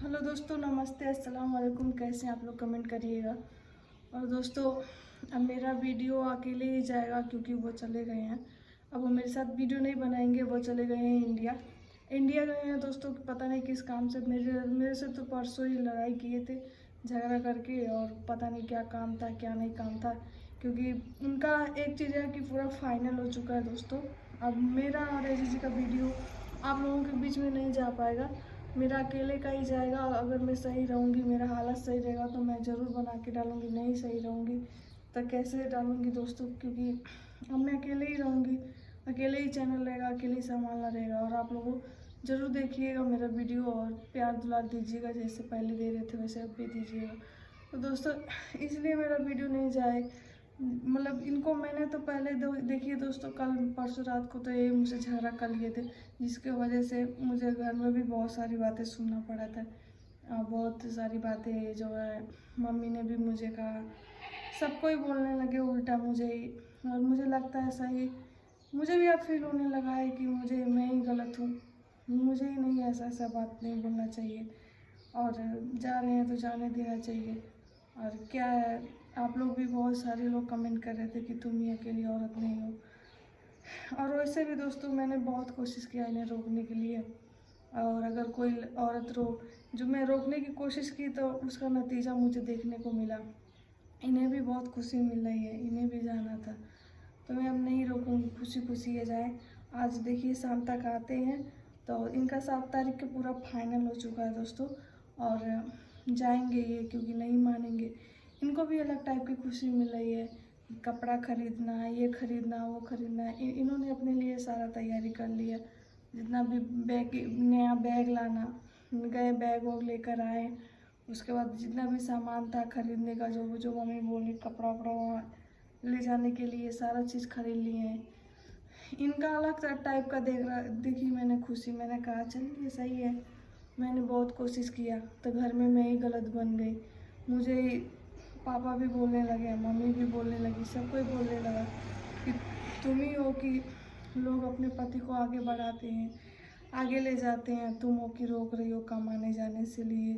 Hello दोस्तों, नमस्ते, अस्सलाम वालेकुम। कैसे हैं आप लोग? कमेंट करिएगा। और दोस्तों, अब मेरा वीडियो अकेले ही जाएगा क्योंकि वो चले गए हैं। अब वो मेरे साथ वीडियो नहीं बनाएंगे, वो चले गए हैं इंडिया गए हैं दोस्तों। पता नहीं किस काम से। मेरे से तो परसों ही लड़ाई किए थे, झगड़ा करके, और पता नहीं क्या काम था क्या नहीं काम था। क्योंकि उनका एक चीज़ है कि पूरा फाइनल हो चुका है दोस्तों। अब मेरा और एजी जी का वीडियो आप लोगों के बीच में नहीं जा पाएगा, मेरा अकेले का ही जाएगा। अगर मैं सही रहूँगी, मेरा हालत सही रहेगा तो मैं ज़रूर बना के डालूँगी। नहीं सही रहूँगी तो कैसे डालूँगी दोस्तों? क्योंकि अब मैं अकेले ही रहूँगी, अकेले ही चैनल रहेगा, अकेले ही संभालना रहेगा। और आप लोगों ज़रूर देखिएगा मेरा वीडियो और प्यार दुलार दीजिएगा, जैसे पहले दे रहे थे वैसे अब भी दीजिएगा। तो दोस्तों, इसलिए मेरा वीडियो नहीं जाए। मतलब इनको मैंने तो पहले देखिए दोस्तों, कल परसों रात को तो ये मुझसे झगड़ा कर लिए थे, जिसके वजह से मुझे घर में भी बहुत सारी बातें सुनना पड़ा था। बहुत सारी बातें जो है मम्मी ने भी मुझे कहा, सबको ही बोलने लगे उल्टा मुझे ही। और मुझे लगता है सही, मुझे भी अब फील होने लगा है कि मैं ही गलत हूँ। मुझे ही नहीं ऐसा बात नहीं बोलना चाहिए, और जा रहे हैं तो जाने देना चाहिए। और क्या है, आप लोग भी बहुत सारे लोग कमेंट कर रहे थे कि तुम ही अकेली औरत नहीं हो। और वैसे भी दोस्तों, मैंने बहुत कोशिश किया इन्हें रोकने के लिए। और अगर कोई औरत जो मैं रोकने की कोशिश की तो उसका नतीजा मुझे देखने को मिला। इन्हें भी बहुत खुशी मिल रही है, इन्हें भी जाना था। तो मैं अब नहीं रोकूंगी, खुशी खुशी ये जाए। आज देखिए शाम तक आते हैं, तो इनका 7 तारीख के पूरा फाइनल हो चुका है दोस्तों। और जाएंगे ये, क्योंकि नहीं मानेंगे। इनको भी अलग टाइप की खुशी मिल रही है, कपड़ा खरीदना, ये खरीदना, वो खरीदना। इन्होंने अपने लिए सारा तैयारी कर लिया। जितना भी नया बैग लाना, गए बैग वैग लेकर आए। उसके बाद जितना भी सामान था खरीदने का, जो मम्मी बोली कपड़ा वपड़ा वहाँ ले जाने के लिए, सारा चीज़ खरीद लिए हैं। इनका अलग टाइप का देखी मैंने खुशी। मैंने कहा चलिए सही है। मैंने बहुत कोशिश किया तो घर में मैं ही गलत बन गई। मुझे पापा भी बोलने लगे, मम्मी भी बोलने लगी, सब कोई बोलने लगा कि तुम ही हो कि लोग अपने पति को आगे बढ़ाते हैं, आगे ले जाते हैं, तुम हो कि रोक रही हो कमाने जाने से लिए।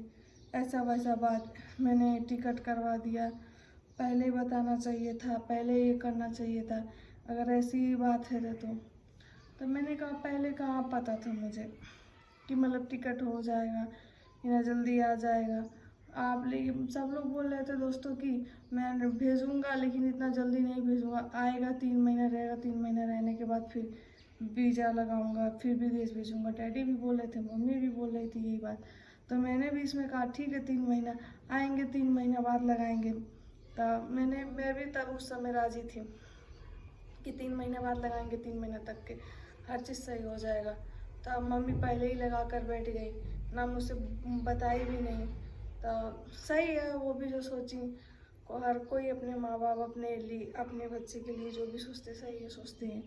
ऐसा वैसा बात। मैंने टिकट करवा दिया, पहले ही बताना चाहिए था, पहले ये करना चाहिए था। अगर ऐसी बात है तो मैंने कहा पहले कहाँ पता था मुझे कि मतलब टिकट हो जाएगा, इतना जल्दी आ जाएगा। आप लेकिन सब लोग बोल रहे थे दोस्तों कि मैं भेजूंगा, लेकिन इतना जल्दी नहीं भेजूंगा, आएगा 3 महीना रहेगा, 3 महीना रहने के बाद फिर वीज़ा लगाऊंगा, फिर विदेश भेजूंगा। डैडी भी बोल रहे थे, मम्मी भी बोल रही थी यही बात। तो मैंने भी इसमें कहा ठीक है, 3 महीना आएंगे, 3 महीना बाद लगाएंगे। तो मैं भी तब उस समय राजी थी कि 3 महीने बाद लगाएंगे, 3 महीना तक के हर चीज़ सही हो जाएगा। तो अब मम्मी पहले ही लगा कर बैठ गई, ना मुझसे बताई भी नहीं। तो सही है, वो भी जो सोची। हर कोई अपने माँ बाप अपने लिए, अपने बच्चे के लिए जो भी सोचते सही है सोचते हैं।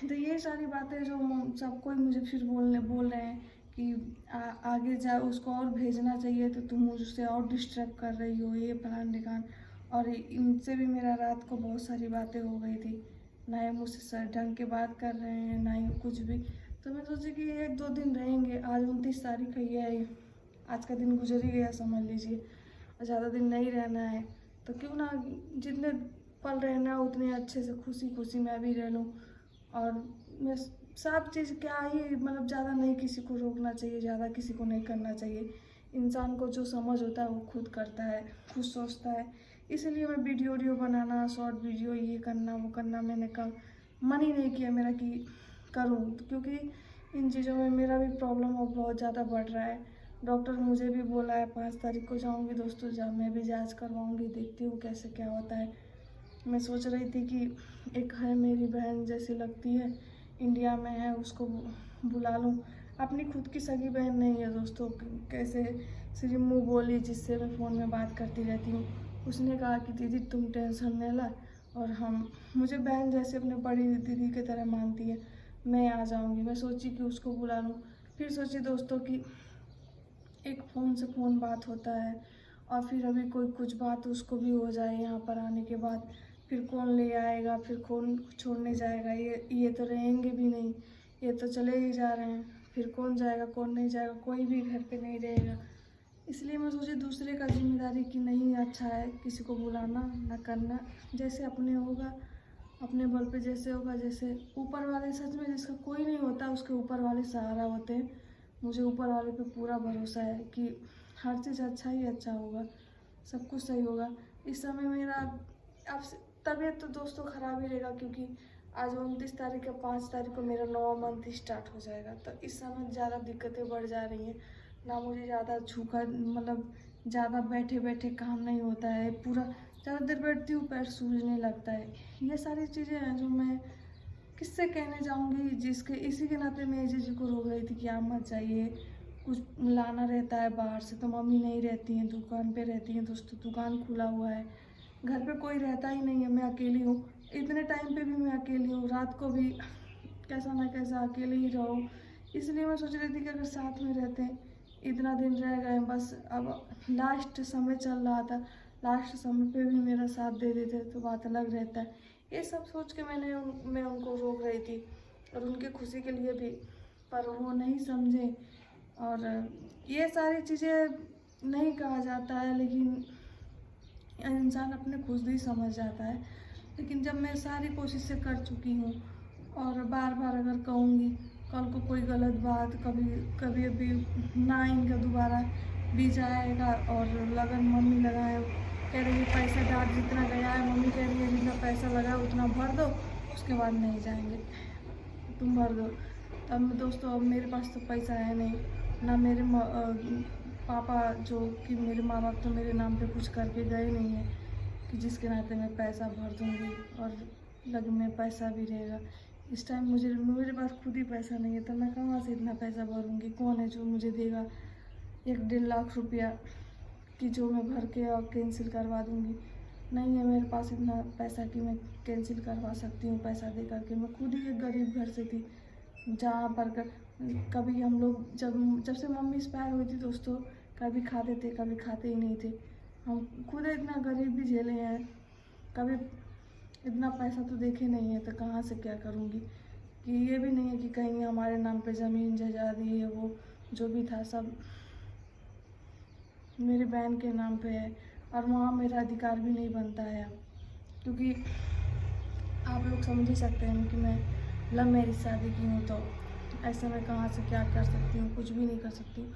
तो ये सारी बातें जो सब कोई मुझे फिर बोल रहे हैं कि आगे जा, उसको और भेजना चाहिए, तो तुम मुझसे और डिस्टर्ब कर रही हो, ये फलान ढिकान। और इनसे भी मेरा रात को बहुत सारी बातें हो गई थी। ना ही मुझसे ढंग के बात कर रहे हैं, ना ही कुछ भी। तो मैं सोची कि 1-2 दिन रहेंगे। आज 29 तारीख है, आज का दिन गुजर ही गया समझ लीजिए। और ज़्यादा दिन नहीं रहना है, तो क्यों ना जितने पल रहना है उतने अच्छे से खुशी खुशी मैं भी रह लूँ। और मैं सब चीज़ क्या ही मतलब, ज़्यादा नहीं किसी को रोकना चाहिए, ज़्यादा किसी को नहीं करना चाहिए। इंसान को जो समझ होता है वो खुद करता है, खुद सोचता है। इसीलिए मैं वीडियो बनाना, शॉर्ट वीडियो, ये करना वो करना, मैंने कहा मन ही नहीं किया मेरा कि करूँ। क्योंकि इन चीज़ों में मेरा भी प्रॉब्लम अब बहुत ज़्यादा बढ़ रहा है। डॉक्टर मुझे भी बोला है 5 तारीख को जाऊँगी दोस्तों, मैं भी जाँच करवाऊँगी, देखती हूँ कैसे क्या होता है। मैं सोच रही थी कि एक है मेरी बहन जैसी लगती है, इंडिया में है, उसको बुला लूँ। अपनी खुद की सगी बहन नहीं है दोस्तों, कैसे सिर्फ मुँह बोली जिससे मैं फ़ोन में बात करती रहती हूँ। उसने कहा कि दीदी तुम टेंशन नहीं ला, और हम मुझे बहन जैसे अपने बड़ी दीदी की तरह मानती है, मैं आ जाऊँगी। मैं सोची कि उसको बुला लूँ। फिर सोची दोस्तों कि एक फ़ोन से फ़ोन बात होता है, और फिर अभी कोई कुछ बात उसको भी हो जाए यहाँ पर आने के बाद, फिर कौन ले आएगा, फिर कौन छोड़ने जाएगा। ये तो रहेंगे भी नहीं, ये तो चले ही जा रहे हैं। फिर कौन जाएगा कौन नहीं जाएगा, कोई भी घर पे नहीं रहेगा। इसलिए मैं सोची दूसरे का जिम्मेदारी कि नहीं अच्छा है किसी को बुलाना ना करना, जैसे अपने होगा अपने बल पे जैसे होगा, जैसे ऊपर वाले सच में जिसका कोई नहीं होता उसके ऊपर वाले सहारा होते हैं। मुझे ऊपर वाले पे पूरा भरोसा है कि हर चीज़ अच्छा ही अच्छा होगा, सब कुछ सही होगा। इस समय मेरा अब तबीयत तो दोस्तों ख़राब ही रहेगा, क्योंकि आज 29 तारीख है, 5 तारीख को मेरा 9वां मंथ स्टार्ट हो जाएगा। तो इस समय ज़्यादा दिक्कतें बढ़ जा रही हैं ना, मुझे ज़्यादा झुका मतलब ज़्यादा बैठे बैठे काम नहीं होता है, पूरा ज़्यादा देर बैठती हूँ पैर सूजने लगता है। ये सारी चीज़ें हैं जो मैं किससे कहने जाऊँगी, जिसके इसी के नाते मैं जीजू को रोक रही थी कि आप मत जाइए, कुछ लाना रहता है बाहर से, तो मम्मी नहीं रहती हैं, दुकान पे रहती हैं दोस्तों, दुकान खुला हुआ है, घर पे कोई रहता ही नहीं है, मैं अकेली हूँ। इतने टाइम पे भी मैं अकेली हूँ, रात को भी कैसा ना कैसा अकेले ही रहो। इसलिए मैं सोच रही थी कि अगर साथ में रहते हैं, इतना दिन रह गए बस, अब लास्ट समय चल रहा था, लास्ट समय पे भी मेरा साथ दे देते तो बात अलग रहता है। ये सब सोच के मैं उनको रोक रही थी, और उनकी खुशी के लिए भी, पर वो नहीं समझे। और ये सारी चीज़ें नहीं कहा जाता है, लेकिन इंसान अपने खुद ही समझ जाता है। लेकिन जब मैं सारी कोशिशें कर चुकी हूँ और बार बार अगर कहूँगी, कल को कोई गलत बात कभी अभी ना इनका दोबारा भी जाएगा, और लगन मम्मी लगाए कह रही है पैसा डाल जितना गया है, मम्मी कह रही है जितना पैसा लगा उतना भर दो, उसके बाद नहीं जाएंगे, तुम भर दो। तब दोस्तों अब मेरे पास तो पैसा है नहीं, ना मेरे पापा जो कि मेरे माँ बाप तो मेरे नाम पे कुछ करके गए नहीं हैं कि जिसके नाते मैं पैसा भर दूँगी और लग में पैसा भी रहेगा। इस टाइम मेरे पास खुद ही पैसा नहीं है, तो मैं कहाँ से इतना पैसा भरूँगी, कौन है जो मुझे देगा 1-1.5 लाख रुपया कि जो मैं भर के और कैंसिल करवा दूँगी। नहीं है मेरे पास इतना पैसा कि मैं कैंसिल करवा सकती हूँ पैसा दे करके। मैं खुद ही एक गरीब घर से थी, जहाँ पर कभी हम लोग जब से मम्मी एक्सपायर हुई थी दोस्तों, कभी खाते थे कभी खाते ही नहीं थे। हम खुद इतना गरीब भी झेले हैं, कभी इतना पैसा तो देखे नहीं है, तो कहाँ से क्या करूँगी। कि ये भी नहीं है कि कहीं हमारे नाम पे ज़मीन जायदाद ये वो जो भी था सब मेरी बहन के नाम पे है, और वहाँ मेरा अधिकार भी नहीं बनता है अब, क्योंकि आप लोग समझ ही सकते हैं कि मैं लव मैरिज शादी की हूँ, तो ऐसे में कहाँ से क्या कर सकती हूँ, कुछ भी नहीं कर सकती हूँ।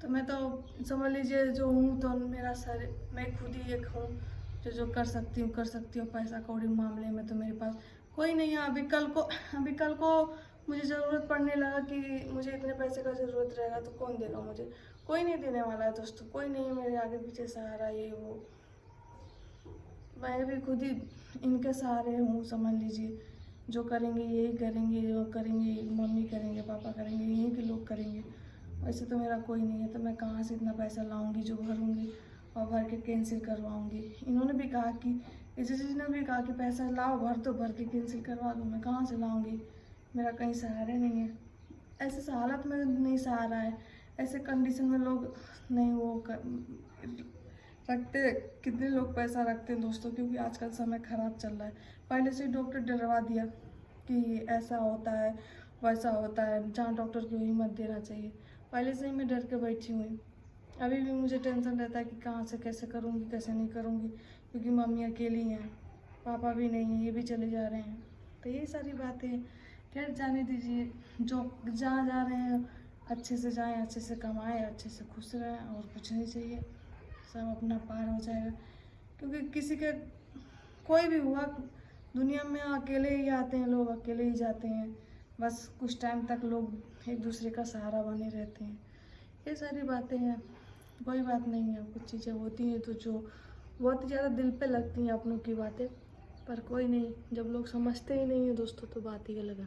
तो मैं तो समझ लीजिए जो हूँ, तो मेरा सर मैं खुद ही एक हूँ जो कर सकती हूँ। पैसा कौड़ी मामले में तो मेरे पास कोई नहीं है। अभी कल को मुझे ज़रूरत पड़ने लगा कि मुझे इतने पैसे का ज़रूरत रहेगा, तो कौन देगा मुझे, कोई नहीं देने वाला है दोस्तों, कोई नहीं है मेरे आगे पीछे सहारा ये वो। मैं भी खुद ही इनके सहारे हूँ, समझ लीजिए। जो करेंगे यही करेंगे, जो करेंगे मम्मी करेंगे, पापा करेंगे, यहीं के लोग करेंगे। वैसे तो मेरा कोई नहीं है, तो मैं कहाँ से इतना पैसा लाऊंगी जो भरूंगी और भर के कैंसिल करवाऊंगी। इन्होंने भी कहा कि जी ने भी कहा कि पैसा लाओ, भर के कैंसिल करवा दूँ। मैं कहाँ से लाऊंगी, मेरा कहीं सहारा नहीं है। ऐसे हालत में नहीं सहारा है, ऐसे कंडीशन में लोग नहीं रखते। कितने लोग पैसा रखते हैं दोस्तों, क्योंकि आजकल समय ख़राब चल रहा है। पहले से डॉक्टर डरवा दिया कि ऐसा होता है वैसा होता है, जहाँ डॉक्टर को हिम्मत देना चाहिए। पहले से ही मैं डर के बैठी हुई। अभी भी मुझे टेंशन रहता है कि कहाँ से कैसे करूँगी कैसे नहीं करूँगी, क्योंकि मम्मी अकेली हैं, पापा भी नहीं हैं, ये भी चले जा रहे हैं। तो ये सारी बातें खैर जाने दीजिए। जो जहाँ जा रहे हैं अच्छे से जाएं, अच्छे से कमाएं, अच्छे से खुश रहें, और कुछ नहीं चाहिए, सब अपना पार हो जाएगा। क्योंकि किसी के कोई भी हुआ दुनिया में अकेले ही आते हैं लोग, अकेले ही जाते हैं, बस कुछ टाइम तक लोग एक दूसरे का सहारा बने रहते हैं। ये सारी बातें हैं, कोई बात नहीं है। कुछ चीज़ें होती हैं तो जो बहुत ज़्यादा दिल पे लगती हैं अपनों की बातें, पर कोई नहीं, जब लोग समझते ही नहीं हैं दोस्तों तो बात ही अलग है।